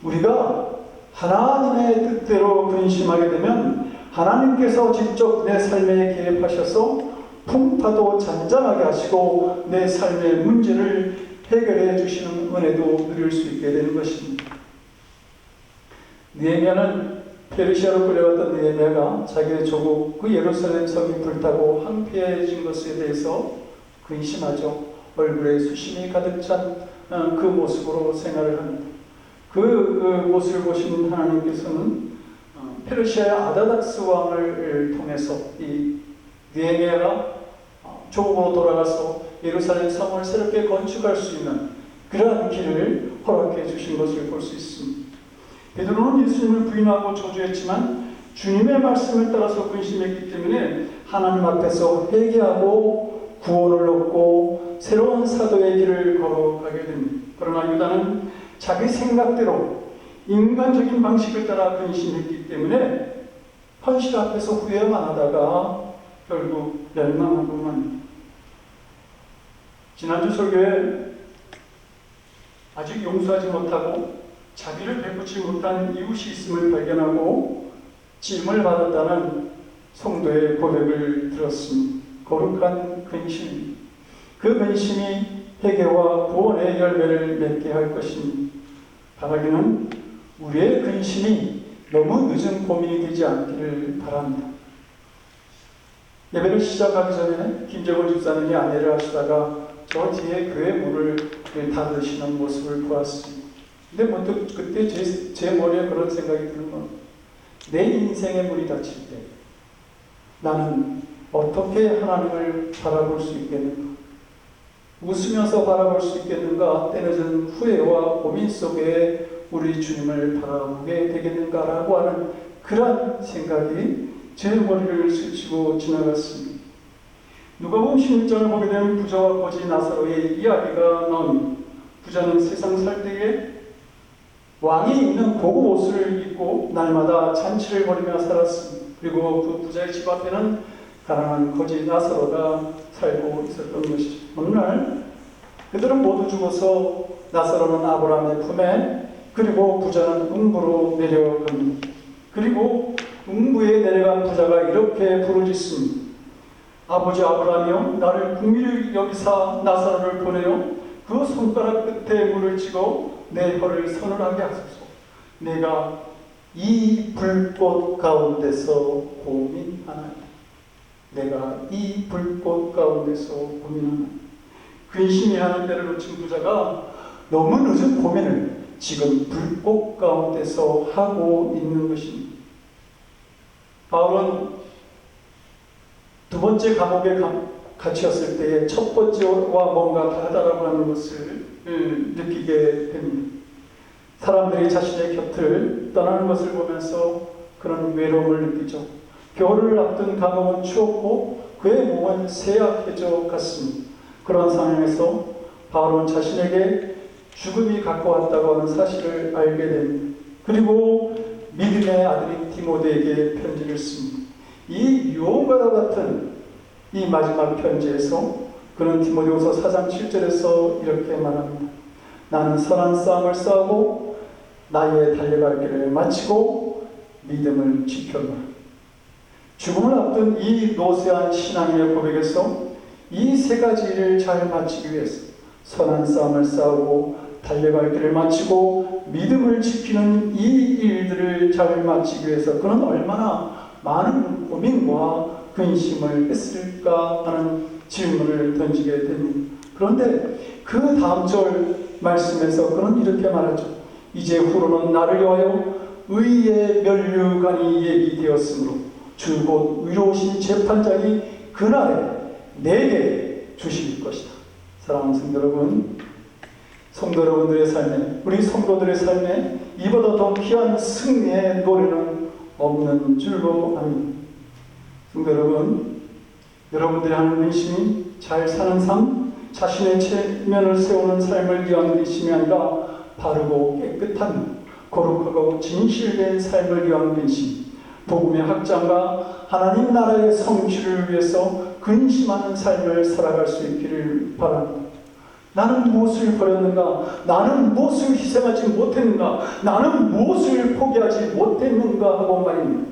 우리가 하나님의 뜻대로 근심하게 되면 하나님께서 직접 내 삶에 개입하셔서 풍파도 잔잔하게 하시고 내 삶의 문제를 해결해 주시는 은혜도 누릴 수 있게 되는 것입니다. 느헤미야는 페르시아로 끌려갔던 느헤미야가 자기의 조국 그 예루살렘 성이 불타고 황폐해진 것에 대해서 근심하죠. 얼굴에 수심이 가득 찬 그 모습으로 생활을 합니다. 그 모습을 보신 하나님께서는 페르시아의 아다닥스 왕을 통해서 이 느헤미야가 조국으로 돌아가서 예루살렘 성을 새롭게 건축할 수 있는 그러한 길을 허락해 주신 것을 볼 수 있습니다. 베드로는 예수님을 부인하고 저주했지만 주님의 말씀을 따라서 근심했기 때문에 하나님 앞에서 회개하고 구원을 얻고 새로운 사도의 길을 걸어가게 됩니다. 그러나 유다는 자기 생각대로 인간적인 방식을 따라 근심했기 때문에 현실 앞에서 후회만 하다가 결국 멸망하고만 합니다. 지난주 설교에 아직 용서하지 못하고 자비를 베푸지 못한 이웃이 있음을 발견하고 찜을 받았다는 성도의 고백을 들었습니다. 거룩한 근심, 그 근심이 회개와 구원의 열매를 맺게 할 것입니다. 바라기는 우리의 근심이 너무 늦은 고민이 되지 않기를 바랍니다. 예배를 시작하기 전에 김정은 집사님이 안내를 하시다가 저 뒤에 교회 문을 닫으시는 모습을 보았습니다. 근데 문득 그때 제 머리에 그런 생각이 드는 건 내 인생의 문이 닫힐 때 나는 어떻게 하나님을 바라볼 수 있겠는가? 웃으면서 바라볼 수 있겠는가? 때늦은 후회와 고민 속에 우리 주님을 바라보게 되겠는가라고 하는 그런 생각이 제 머리를 스치고 지나갔습니다. 누가복음 16장을 보게 되면 부자와 거지 나사로의 이야기가 나옵니다. 부자는 세상 살 때에 왕이 입는 고급 옷을 입고 날마다 잔치를 벌이며 살았습니다. 그리고 그 부자의 집 앞에는 가난한 거지 나사로가 살고 있었던 것이죠. 어느 날 그들은 모두 죽어서 나사로는 아브라함의 품에, 그리고 부자는 음부로 내려갑니다. 그리고 음부에 내려간 부자가 이렇게 부르짖습니다. 아버지 아브라함이여 나를 긍휼히 여기사 나사로를 보내어 그 손가락 끝에 물을 찍어 내 혀를 서늘하게 하소서. 내가 이 불꽃 가운데서 고민하나이다. 내가 이 불꽃 가운데서 고민하나이다. 근심해하는 때를 놓친 부자가 너무 늦은 고민을 지금 불꽃 가운데서 하고 있는 것입니다. 바울은 두 번째 감옥에 갇혔을 때에 첫 번째와 뭔가 다르다라고 하는 것을 느끼게 됩니다. 사람들이 자신의 곁을 떠나는 것을 보면서 그런 외로움을 느끼죠. 겨울을 앞둔 감옥은 추웠고 그의 몸은 쇠약해져 갔습니다. 그런 상황에서 바울은 자신에게 죽음이 가까웠다고 하는 사실을 알게 됩니다. 그리고 믿음의 아들인 디모데에게 편지를 씁니다. 이 유언과 같은 이 마지막 편지에서 그는 디모데후서 4장 7절에서 이렇게 말합니다. 나는 선한 싸움을 싸우고 나의 달려갈 길을 마치고 믿음을 지켰노라. 죽음을 앞둔 이 노쇠한 신앙의 고백에서 이 세 가지를 잘 마치기 위해서 선한 싸움을 싸우고 달려갈 길을 마치고 믿음을 지키는 이 일들을 잘 마치기 위해서 그는 얼마나 많은 고민과 근심을 했을까 하는 질문을 던지게 됩니다. 그런데 그 다음 절 말씀에서 그는 이렇게 말하죠. 이제 후로는 나를 위하여 의의 면류관이 예비되었으므로 주 곧 의로우신 재판장이 그날에 내게 주실 것이다. 사랑하는 성도 여러분, 성도 여러분들의 삶에, 우리 성도들의 삶에 이보다 더 귀한 승리의 노래는 없는 줄로 압니다. 성도 여러분, 여러분들이 하는 근심이 잘 사는 삶, 자신의 체면을 세우는 삶을 위한 근심이 아니라 바르고 깨끗한 거룩하고 진실된 삶을 위한 근심, 복음의 확장과 하나님 나라의 성취를 위해서 근심하는 삶을 살아갈 수 있기를 바랍니다. 나는 무엇을 버렸는가? 나는 무엇을 희생하지 못했는가? 나는 무엇을 포기하지 못했는가? 하고 말입니다.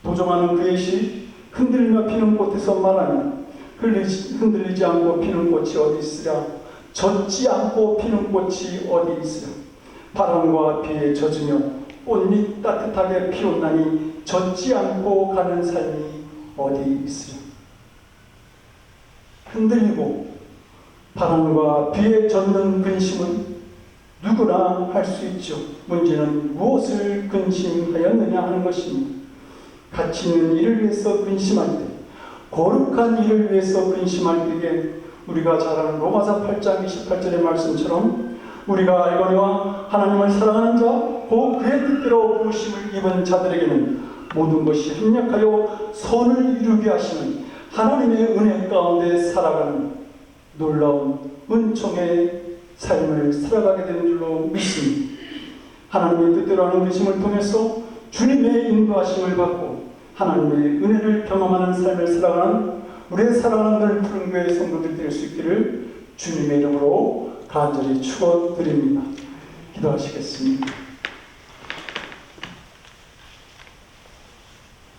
도종하는 그의 시 흔들며 피는 꽃에서 말하면 흔들리지 않고 피는 꽃이 어디 있으랴? 젖지 않고 피는 꽃이 어디 있으랴? 바람과 비에 젖으며 꽃잎 따뜻하게 피었나니 젖지 않고 가는 삶이 어디 있으랴? 흔들리고 바람과 비에 젖는 근심은 누구나 할 수 있죠. 문제는 무엇을 근심하였느냐 하는 것입니다. 가치 있는 일을 위해서 근심할 때, 거룩한 일을 위해서 근심할 때에 우리가 잘 아는 로마서 8장 28절의 말씀처럼 우리가 알거니와 하나님을 사랑하는 자, 곧 그의 뜻대로 부르심을 입은 자들에게는 모든 것이 협력하여 선을 이루게 하시는 하나님의 은혜 가운데 살아가는 놀라운 은총의 삶을 살아가게 되는 줄로 믿습니다. 하나님의 뜻대로 하는 근심을 통해서 주님의 인도하심을 받고 하나님의 은혜를 경험하는 삶을 살아가는 우리의 사랑하는 푸른 교회 성도들이 될 수 있기를 주님의 이름으로 간절히 축원드립니다. 기도하시겠습니다.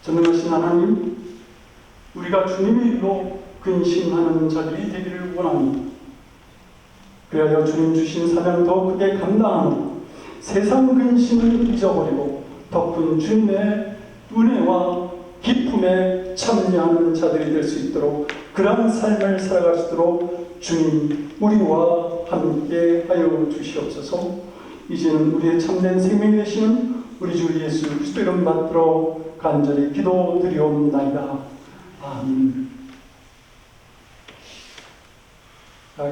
전능하신 하나님, 우리가 주님의 이름으로 근심하는 자들이 되기를 원합니다. 그리하여 주님 주신 사명을 더 크게 감당하며 세상 근심을 잊어버리고 덕분 주님의 은혜와 기쁨에 참여하는 자들이 될 수 있도록 그러한 삶을 살아갈 수 있도록 주님 우리와 함께 하여 주시옵소서. 이제는 우리의 참된 생명이 되시는 우리 주 예수 그리스도 이름 받들어 간절히 기도드리옵나이다. 아멘.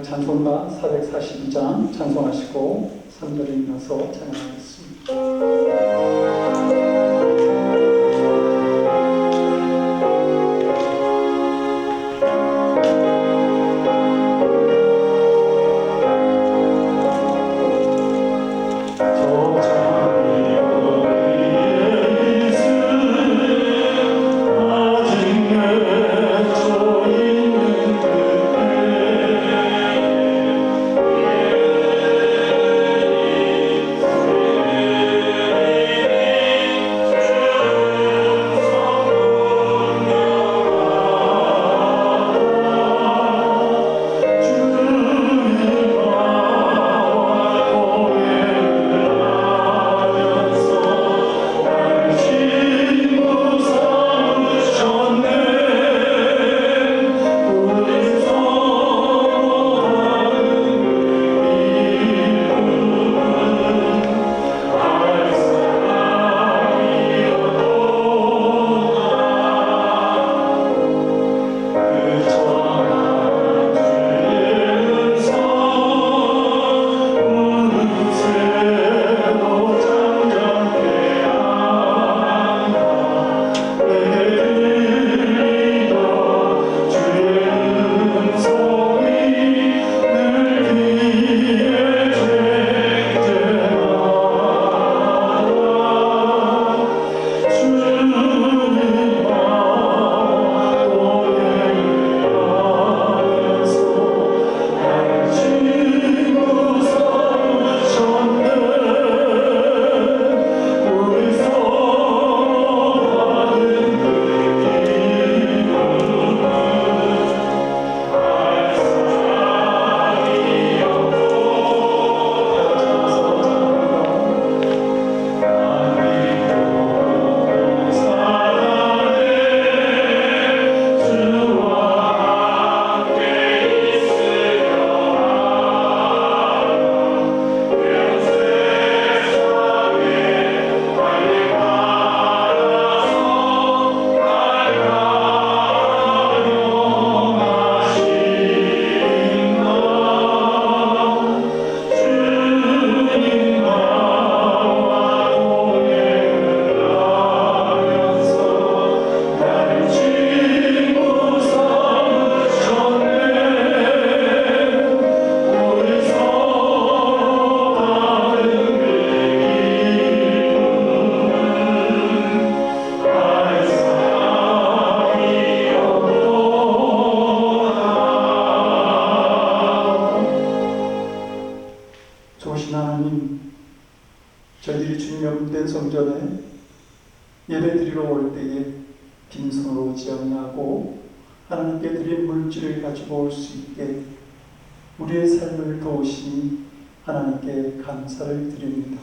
찬송가 442장 찬송하시고 3절에 일어나서 찬양하겠습니다. 하나님, 저희들이 주님 연못된 성전에 예배드리러 올 때에 빈손으로 오지 아니하고 하나님께 드린 물질을 가지고 올 수 있게 우리의 삶을 도우시니 하나님께 감사를 드립니다.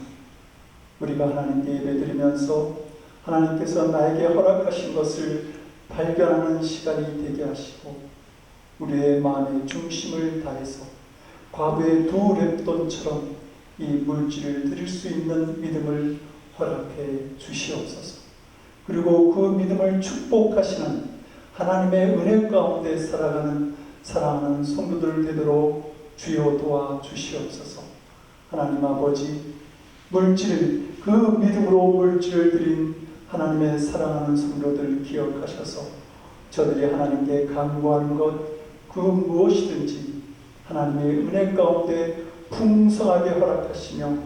우리가 하나님께 예배드리면서 하나님께서 나에게 허락하신 것을 발견하는 시간이 되게 하시고 우리의 마음의 중심을 다해서 과부의 두 랩돈처럼 이 물질을 드릴 수 있는 믿음을 허락해 주시옵소서. 그리고 그 믿음을 축복하시는 하나님의 은혜 가운데 살아가는 사랑하는 성도들 되도록 주여 도와 주시옵소서. 하나님 아버지, 물질을 그 믿음으로 물질을 드린 하나님의 사랑하는 성도들 기억하셔서 저들이 하나님께 간구하는 것 그 무엇이든지 하나님의 은혜 가운데 풍성하게 허락하시며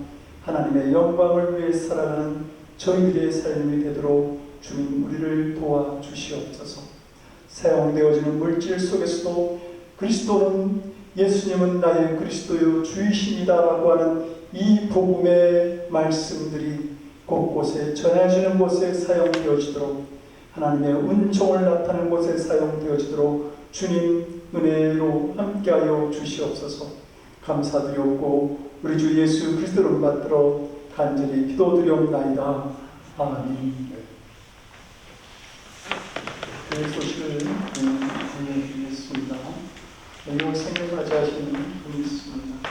하나님의 영광을 위해 살아가는 저희들의 삶이 되도록 주님 우리를 도와주시옵소서. 사용되어지는 물질 속에서도 그리스도는 예수님은 나의 그리스도요 주이십니다라고 하는 이 복음의 말씀들이 곳곳에 전해지는 곳에 사용되어지도록 하나님의 은총을 나타내는 곳에 사용되어지도록 주님 은혜로 함께하여 주시옵소서. 감사드렸고 우리 주 예수 그리스도를 받들어 간절히 기도드리옵나이다. 아멘. 그 소식을 전해드리겠습니다. 오늘 생일맞이하시는 분이 있습니다.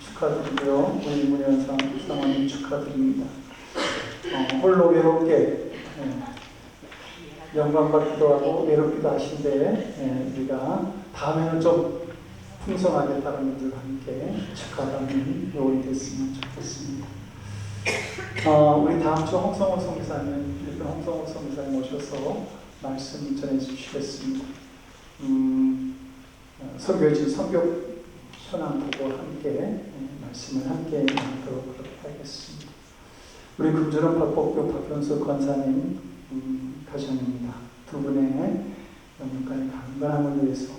축하드리고요. 우리 문현상 사모님 축하드립니다. 홀로 외롭게 영광받기도 하고 외롭기도 하신데 우리가 다음에는 좀 풍성하게 다른 분들과 함께 축하하는 요일이 됐으면 좋겠습니다. 우리 다음 주 홍성호 성교사님, 필리핀 홍성호 성교사님 모셔서 말씀 전해 주시겠습니다. 선교지 성교 현황 보고 함께 말씀을 함께 나누도록 하겠습니다. 우리 금주는 박복교 박현수 권사님 가정입니다. 두 분의 영육간의 건강함을 위해서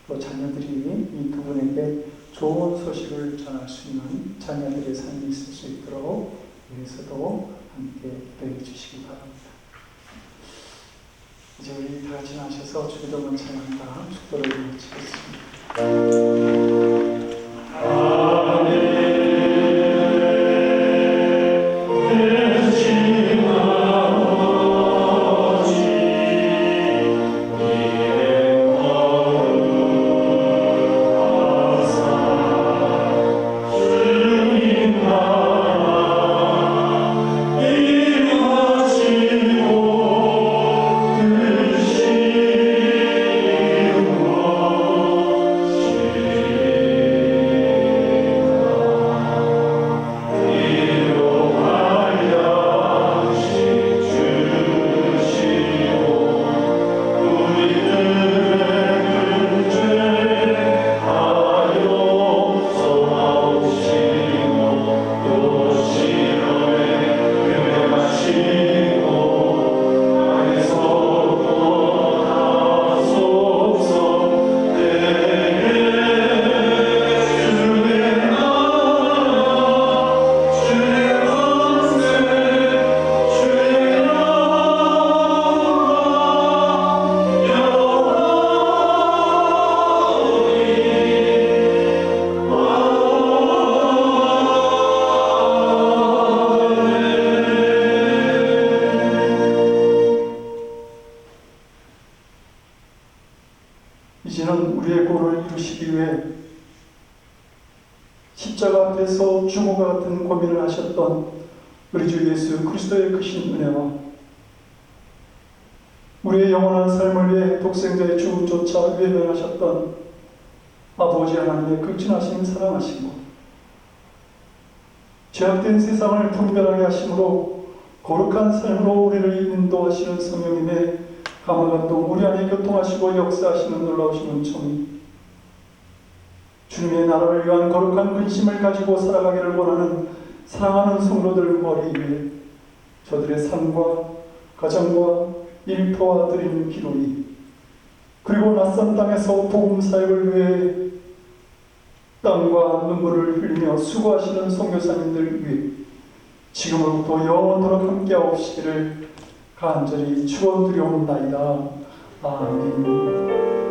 또 자녀들이 이 두 분에게 좋은 소식을 전할 수 있는 자녀들의 삶이 있을 수 있도록 위해서도 함께 기도해 주시기 바랍니다. 이제 우리 다 같이 나셔서 주기도문 찬양과 축도를 마치겠습니다. 이제는 우리의 고를 이루시기 위해 십자가 앞에서 죽음과 같은 고민을 하셨던 우리 주 예수 그리스도의 크신 은혜와 우리의 영원한 삶을 위해 독생자의 죽음조차 외면하셨던 아버지 하나님의 극진하신 사랑하심과 죄악된 세상을 분별하게 하심으로 거룩한 삶으로 우리를 인도하시는 성령님의 감화감동 우리 안에 교통하시고 역사하시는 놀라우신 은총이 주님의 나라를 위한 거룩한 근심을 가지고 살아가기를 원하는 사랑하는 성도들 머리 위에 저들의 삶과 가정과 일터와 드리는 기도이 그리고 낯선 땅에서 복음 사역을 위해 땀과 눈물을 흘리며 수고하시는 선교사님들 위해 지금으로부터 영원토록 함께하옵시기를 간절히 축원드려옵나이다. 아멘.